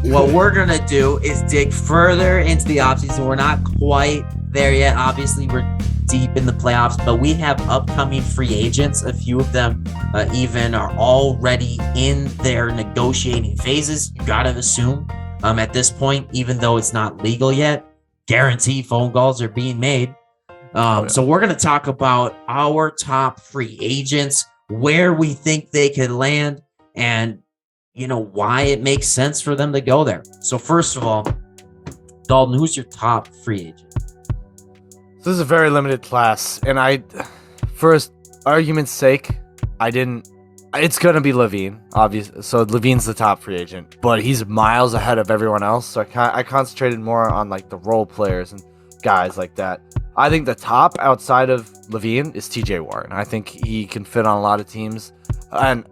What we're going to do is dig further into the offseason. We're not quite there yet. Obviously, we're deep in the playoffs, but we have upcoming free agents. A few of them even are already in their negotiating phases. You got to assume at this point, even though it's not legal yet, guarantee phone calls are being made. So we're going to talk about our top free agents, where we think they could land, and why it makes sense for them to go there. So first of all, Dalton, who's your top free agent? This is a very limited class, and for argument's sake, it's going to be Lavine, obviously. So Lavine's the top free agent, but he's miles ahead of everyone else. So I concentrated more on like the role players and guys like that. I think the top outside of Lavine is TJ Warren. I think he can fit on a lot of teams, and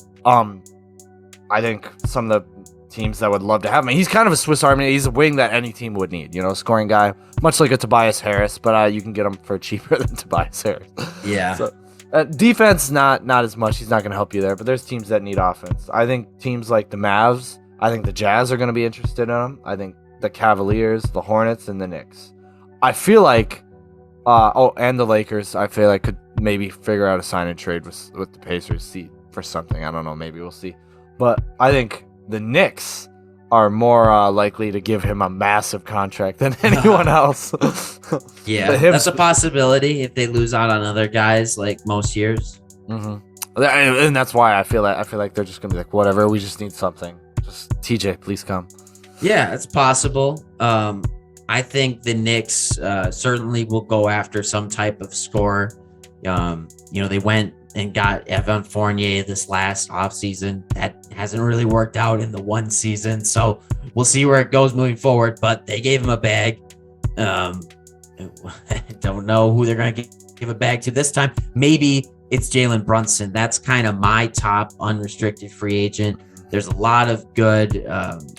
I think some of the teams that would love to have him. He's kind of a Swiss Army. He's a wing that any team would need, scoring guy, much like a Tobias Harris, but you can get him for cheaper than Tobias Harris. Yeah. So, defense, not as much. He's not going to help you there, but there's teams that need offense. I think teams like the Mavs, I think the Jazz are going to be interested in him. I think the Cavaliers, the Hornets, and the Knicks. I feel like, and the Lakers, I feel like could maybe figure out a sign and trade with the Pacers, see for something. I don't know. Maybe we'll see. But I think the Knicks are more likely to give him a massive contract than anyone else. Yeah, that's a possibility if they lose out on other guys like most years. Mm-hmm. And that's why I feel like they're just gonna be like, whatever. We just need something. Just TJ, please come. Yeah, it's possible. I think the Knicks certainly will go after some type of scorer. They went and got Evan Fournier this last offseason. That hasn't really worked out in the one season, so we'll see where it goes moving forward, but they gave him a bag. I don't know who they're going to give a bag to this time. Maybe it's Jalen Brunson. That's kind of my top unrestricted free agent. There's a lot of good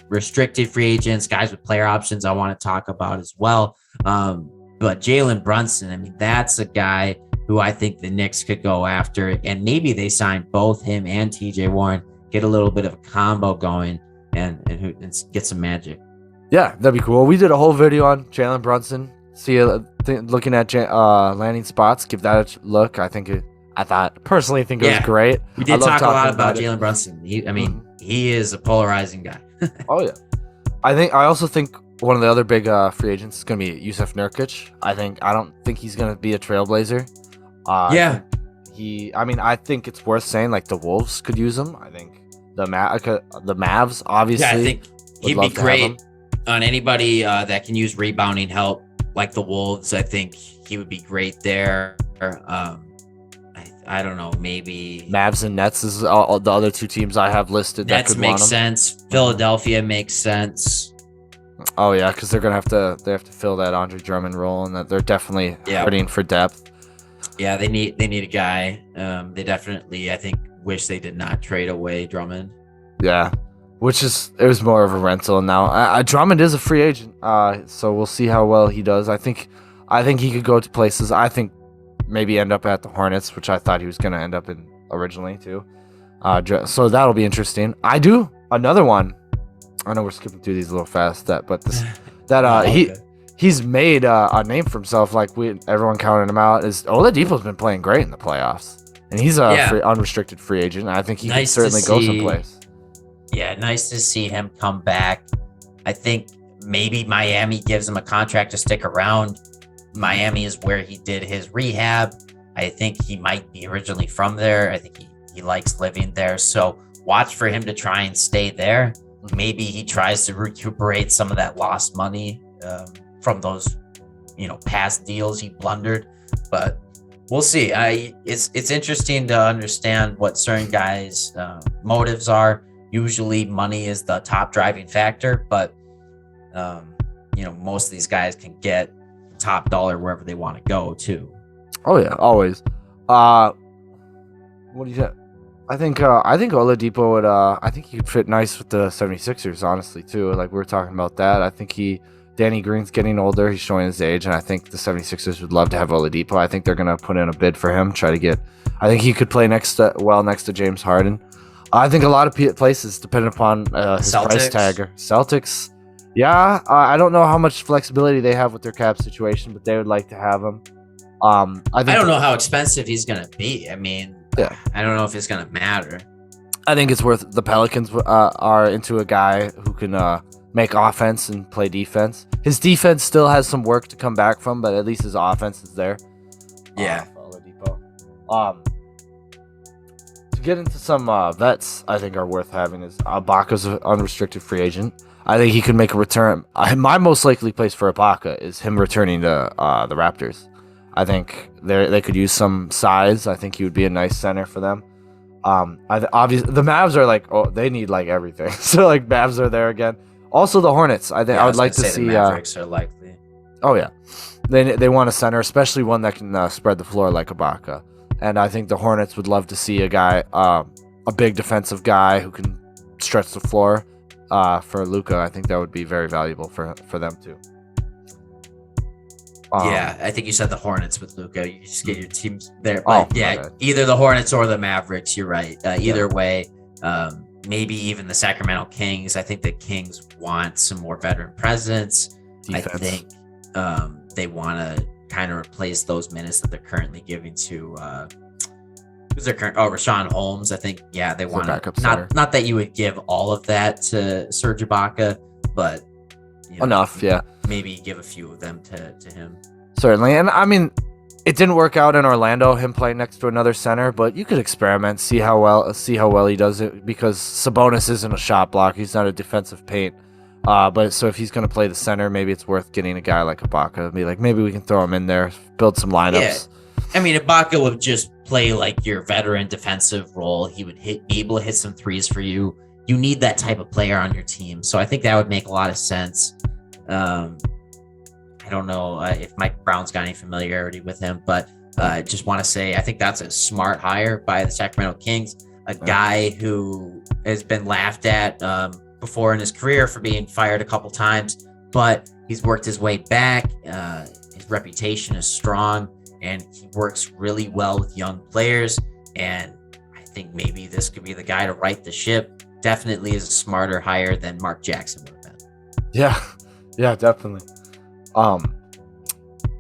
restricted free agents, guys with player options I want to talk about as well. But Jalen Brunson, that's a guy who I think the Knicks could go after, and maybe they sign both him and TJ Warren, get a little bit of a combo going, and get some magic. Yeah, that'd be cool. We did a whole video on Jalen Brunson. Looking at landing spots, give that a look. I personally think it was great. We did talk a lot about Jalen Brunson. He is a polarizing guy. Oh yeah, I also think one of the other big free agents is going to be Yusef Nurikich. I don't think he's going to be a trailblazer. I think it's worth saying like the Wolves could use him. I think the Mavs obviously. Yeah, I think he'd be great on anybody that can use rebounding help, like the Wolves. I think he would be great there. I don't know, maybe Mavs and Nets is all the other two teams I have listed. Nets makes sense. Philadelphia makes sense. Oh yeah, because they have to fill that Andre Drummond role, and that they're definitely hurting for depth. Yeah, they need a guy. They definitely, I think, wish they did not trade away Drummond. Yeah, it was more of a rental now. Drummond is a free agent, so we'll see how well he does. I think he could go to places. I think maybe end up at the Hornets, which I thought he was going to end up in originally too. So that'll be interesting. I do another one. I know we're skipping through these a little fast, he's made a name for himself. Like everyone counted him out. Oladipo's been playing great in the playoffs, and he's a unrestricted free agent. I think he can certainly go someplace. Yeah, nice to see him come back. I think maybe Miami gives him a contract to stick around. Miami is where he did his rehab. I think he might be originally from there. I think he likes living there. So watch for him to try and stay there. Maybe he tries to recuperate some of that lost money from those, past deals he blundered. But we'll see. It's interesting to understand what certain guys' motives are. Usually money is the top driving factor, but most of these guys can get top dollar wherever they want to go too. Oh yeah, always. What do you say? I think Oladipo would I think he could fit nice with the 76ers, honestly, too. Like we were talking about that. I think Danny Green's getting older, he's showing his age, and I think the 76ers would love to have Oladipo. I think they're gonna put in a bid for him, I think he could play next to James Harden. I think a lot of places, depending upon his price tag. Celtics, yeah. I don't know how much flexibility they have with their cap situation, but they would like to have him. I don't know how expensive he's going to be. I mean, yeah. I don't know if it's going to matter. I think it's worth. The Pelicans are into a guy who can make offense and play defense. His defense still has some work to come back from, but at least his offense is there. Yeah. Oladipo. To get into some vets, I think are worth having is Ibaka's an unrestricted free agent. I think he could make a return. My most likely place for Ibaka is him returning to the Raptors. I think they could use some size. I think he would be a nice center for them. Obviously the Mavs are like, oh, they need like everything. So like Mavs are there again. Also the Hornets. I think I would like to see. The Mavericks are likely. Oh yeah, they want a center, especially one that can spread the floor like Ibaka. And I think the Hornets would love to see a guy, a big defensive guy who can stretch the floor. For Luka, I think that would be very valuable for them too. Yeah, I think you said the Hornets with Luka. You just get your teams there. But yeah, either the Hornets or the Mavericks. You're right. Either way, maybe even the Sacramento Kings. I think the Kings want some more veteran presence. Defense. I think they want to kind of replace those minutes that they're currently giving to who's their current Rashawn Holmes. I think they want to not that you would give all of that to Serge Ibaka, but enough, maybe give a few of them to him. Certainly. And I mean, it didn't work out in Orlando, him playing next to another center, but you could experiment, see how well he does it, because Sabonis isn't a shot block, he's not a defensive paint. But so if he's going to play the center, maybe it's worth getting a guy like Ibaka. Be like, maybe we can throw him in there, build some lineups. Yeah. I mean, Ibaka would just play like your veteran defensive role. He would be able to hit some threes for you. You need that type of player on your team. So I think that would make a lot of sense. I don't know if Mike Brown's got any familiarity with him, but I just want to say I think that's a smart hire by the Sacramento Kings. A guy who has been laughed at before in his career for being fired a couple times, but he's worked his way back. His reputation is strong, and he works really well with young players. And I think maybe this could be the guy to right the ship. Definitely is a smarter hire than Mark Jackson would have been. Yeah, definitely.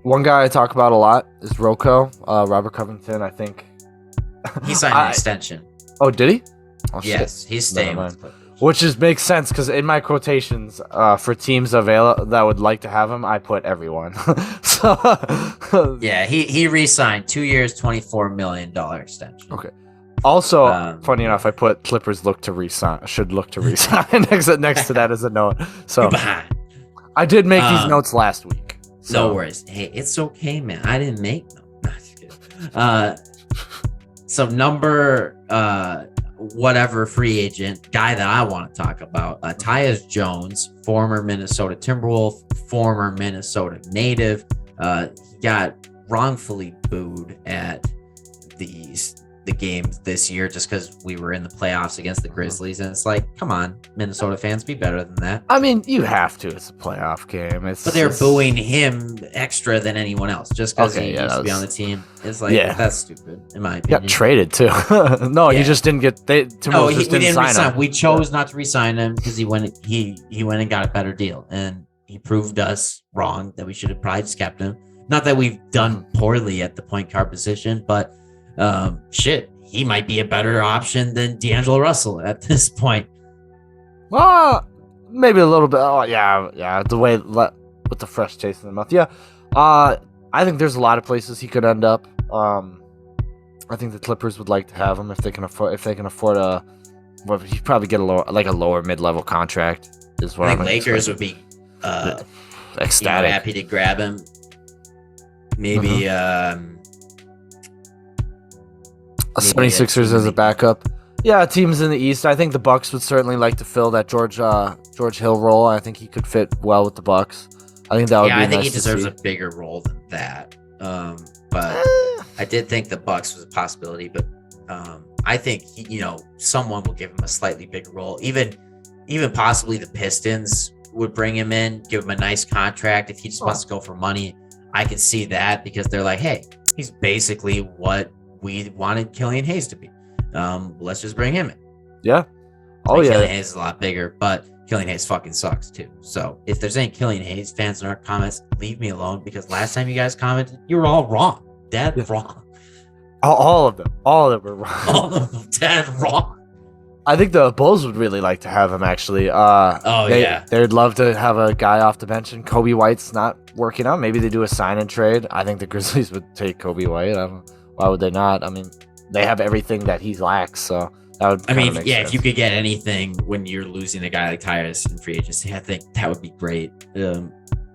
One guy I talk about a lot is Rocco, Robert Covington. I think he signed an extension. Oh, did he? Oh, yes, he's staying with Clippers. Which makes sense because in my quotations for teams that would like to have him, I put everyone. So yeah, he re-signed 2 years, $24 million extension. Okay. Also, funny enough, I put Clippers should look to re-sign next to that as a note. So I did make these notes last week. So. No worries. Hey, it's okay, man. I didn't make them. No, just kidding. So number whatever free agent guy that I want to talk about, Tyus Jones, former Minnesota Timberwolf, former Minnesota native. He got wrongfully booed at the games this year just because we were in the playoffs against the Grizzlies, and it's like, come on, Minnesota fans, be better than that. I mean, you have to. It's a playoff game. But they're booing him extra than anyone else just because he used to be on the team. It's like, that's stupid, in my opinion. Got traded too. He just didn't get. We didn't sign him. We chose not to re-sign him because he went and got a better deal, and he proved us wrong that we should have probably just kept him. Not that we've done poorly at the point guard position, but he might be a better option than D'Angelo Russell at this point. Well, maybe a little bit. Oh, yeah. The way with the fresh taste in the mouth. Yeah. I think there's a lot of places he could end up. I think the Clippers would like to have him if they can afford a. Well, he'd probably get a lower mid-level contract. Is what I think Lakers would be ecstatic, happy to grab him. Maybe. 76ers as a backup. Yeah, teams in the East. I think the Bucks would certainly like to fill that George Hill role. I think he could fit well with the Bucks. I think that would be nice. I think he deserves a bigger role than that. But I did think the Bucks was a possibility. But I think someone will give him a slightly bigger role. Even possibly the Pistons would bring him in, give him a nice contract if he just wants to go for money. I could see that because they're like, hey, he's basically what we wanted Killian Hayes to be. Let's just bring him in. Yeah. Oh, Like, yeah. Killian Hayes is a lot bigger, but Killian Hayes fucking sucks too. So if there's any Killian Hayes fans in our comments, leave me alone, because last time you guys commented, you were all wrong. Dead wrong. All of them. All of them were wrong. All of them dead wrong. I think the Bulls would really like to have him, actually. They'd love to have a guy off the bench, and Kobe White's not working out. Maybe they do a sign and trade. I think the Grizzlies would take Kobe White. Why would they not? I mean, they have everything that he lacks, so that would make sense. If you could get anything when you're losing a guy like Tyus in free agency, I think that would be great.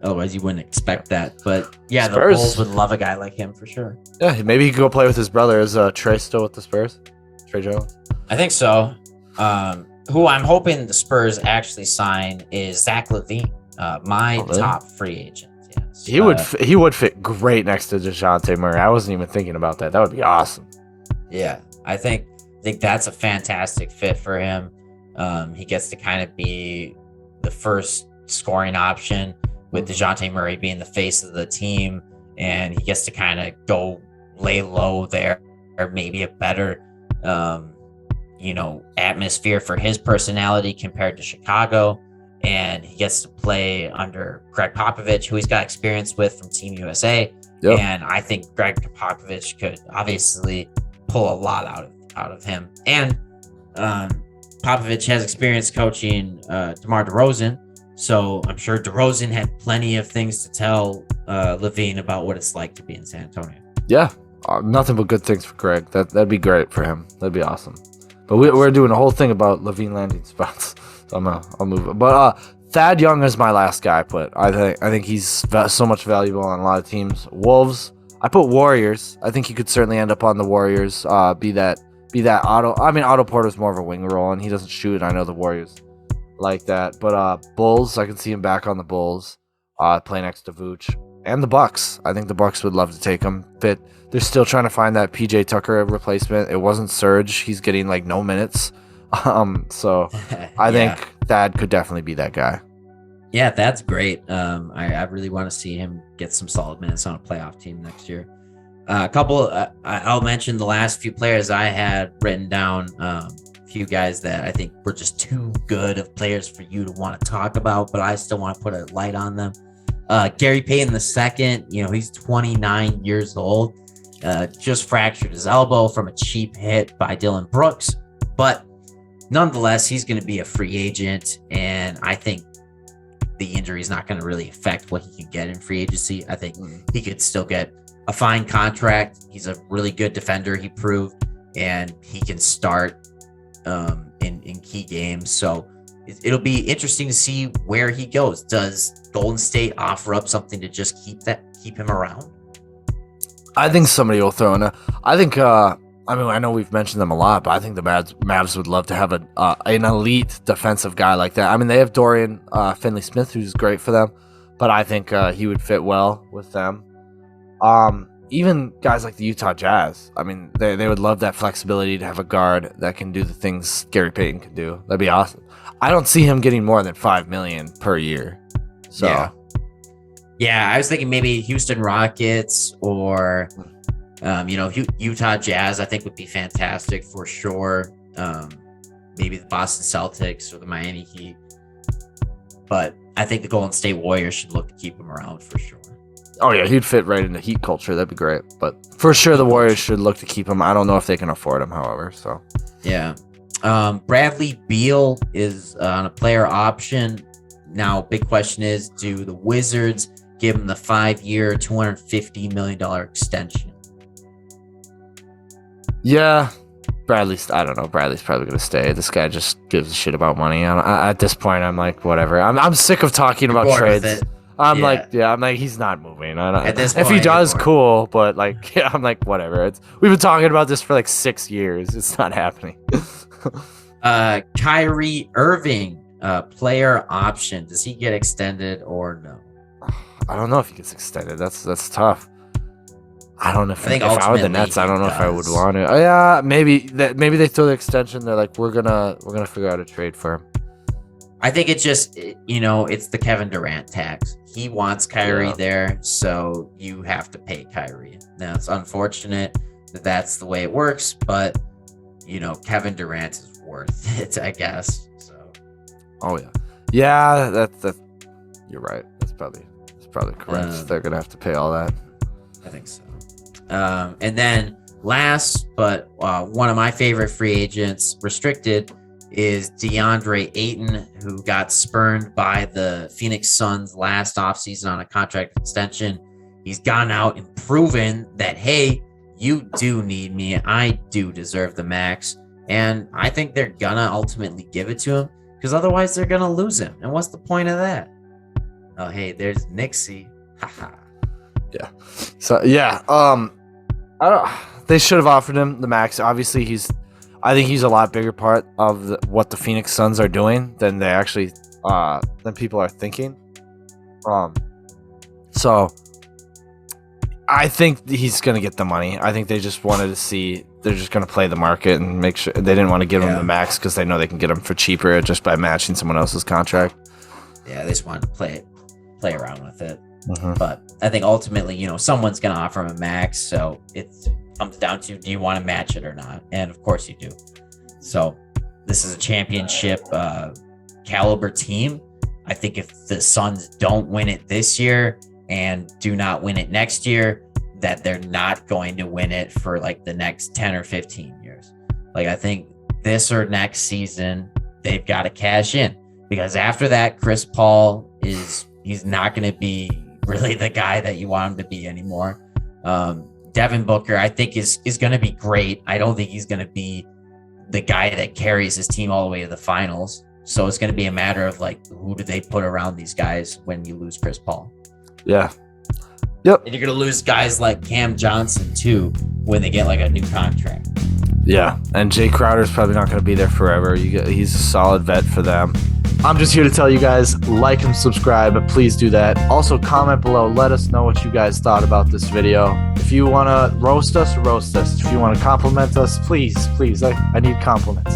Otherwise, you wouldn't expect that. But yeah, the Bulls would love a guy like him for sure. Yeah, maybe he could go play with his brother. Is Trey still with the Spurs? Trey Jones? I think so. Who I'm hoping the Spurs actually sign is Zach Lavine, top free agent. Yes. He would fit great next to DeJounte Murray. I wasn't even thinking about that. That would be awesome. Yeah, I think that's a fantastic fit for him. He gets to kind of be the first scoring option, with DeJounte Murray being the face of the team, and he gets to kind of go lay low there, or maybe a better atmosphere for his personality compared to Chicago. And he gets to play under Greg Popovich, who he's got experience with from Team USA. Yep. And I think Greg Popovich could obviously pull a lot out of him. And Popovich has experience coaching DeMar DeRozan. So I'm sure DeRozan had plenty of things to tell Lavine about what it's like to be in San Antonio. Yeah. Nothing but good things for Greg. That'd be great for him. That'd be awesome. But we're doing a whole thing about Lavine landing spots, so I'll move it. But Thad Young is my last guy I put. I think he's so much valuable on a lot of teams. Wolves. I put Warriors. I think he could certainly end up on the Warriors. Be that Otto. I mean, Otto Porter's more of a wing role, and he doesn't shoot. I know the Warriors like that. But Bulls. I can see him back on the Bulls. Play next to Vooch. And the Bucks. I think the Bucks would love to take him. But they're still trying to find that PJ Tucker replacement. It wasn't Serge. He's getting like no minutes. So I think Thad could definitely be that guy. Yeah, that's great. I really want to see him get some solid minutes on a playoff team next year. I'll mention the last few players I had written down. A few guys that I think were just too good of players for you to want to talk about, but I still want to put a light on them. Gary Payton II, he's 29 years old, just fractured his elbow from a cheap hit by Dylan Brooks, but nonetheless, he's going to be a free agent, and I think the injury is not going to really affect what he can get in free agency. I think he could still get a fine contract. He's a really good defender, he proved, and he can start in key games. So it'll be interesting to see where he goes. Does Golden State offer up something to just keep him around? I think somebody will throw in I know we've mentioned them a lot, but I think the Mavs would love to have an elite defensive guy like that. I mean, they have Dorian Finney-Smith, who's great for them, but I think he would fit well with them. Even guys like the Utah Jazz, I mean, they would love that flexibility to have a guard that can do the things Gary Payton can do. That'd be awesome. I don't see him getting more than $5 million per year. So yeah, I was thinking maybe Houston Rockets or Utah Jazz, I think would be fantastic for sure. Maybe the Boston Celtics or the Miami Heat. But I think the Golden State Warriors should look to keep him around for sure. Oh, yeah, he'd fit right into Heat culture. That'd be great. But for sure, the Warriors should look to keep him. I don't know if they can afford him, however. So yeah. Bradley Beal is on a player option. Now, big question is, do the Wizards give him the 5-year, $250 million extension? Yeah, I don't know. Bradley's probably going to stay. This guy just gives a shit about money. At this point, I'm like, whatever. I'm sick of talking about trades. I'm like, he's not moving. If he does, cool. But I'm like, whatever. We've been talking about this for like 6 years. It's not happening. Kyrie Irving, player option. Does he get extended or no? I don't know if he gets extended. That's tough. I don't know if I were the Nets, I don't know if I would want to. Oh, yeah, maybe they throw the extension. They're like, we're gonna figure out a trade for him. I think it's just, it's the Kevin Durant tax. He wants Kyrie there, so you have to pay Kyrie. Now, it's unfortunate that that's the way it works, but, Kevin Durant is worth it, I guess. So. Oh yeah. That you're right. That's probably correct. They're gonna have to pay all that. I think so. And then last, but one of my favorite free agents, restricted, is Deandre Ayton, who got spurned by the Phoenix Suns last offseason on a contract extension. He's gone out and proven that, hey, you do need me. I do deserve the max. And I think they're going to ultimately give it to him because otherwise they're going to lose him. And what's the point of that? Oh, hey, there's Nixie. Haha. Yeah. So, yeah. They should have offered him the max. Obviously, I think he's a lot bigger part of what the Phoenix Suns are doing than they actually than people are thinking. So I think he's going to get the money. I think they just wanted to see. They're just going to play the market and make sure they didn't want to give him the max because they know they can get him for cheaper just by matching someone else's contract. Yeah, they just wanted to play around with it. Mm-hmm. But I think ultimately, someone's going to offer him a max. So it comes down to, do you want to match it or not? And of course you do. So this is a championship caliber team. I think if the Suns don't win it this year and do not win it next year, that they're not going to win it for like the next 10 or 15 years. Like, I think this or next season, they've got to cash in, because after that, Chris Paul he's not going to be really the guy that you want him to be anymore. Devon Booker, I think, is going to be great. I don't think he's going to be the guy that carries his team all the way to the finals. So it's going to be a matter of like, who do they put around these guys when you lose Chris Paul? Yeah. Yep. And you're going to lose guys like Cam Johnson too when they get like a new contract. Yeah. And Jay Crowder's probably not going to be there forever. He's a solid vet for them. I'm just here to tell you guys, like and subscribe, but please do that. Also, comment below. Let us know what you guys thought about this video. If you want to roast us, roast us. If you want to compliment us, please, I need compliments.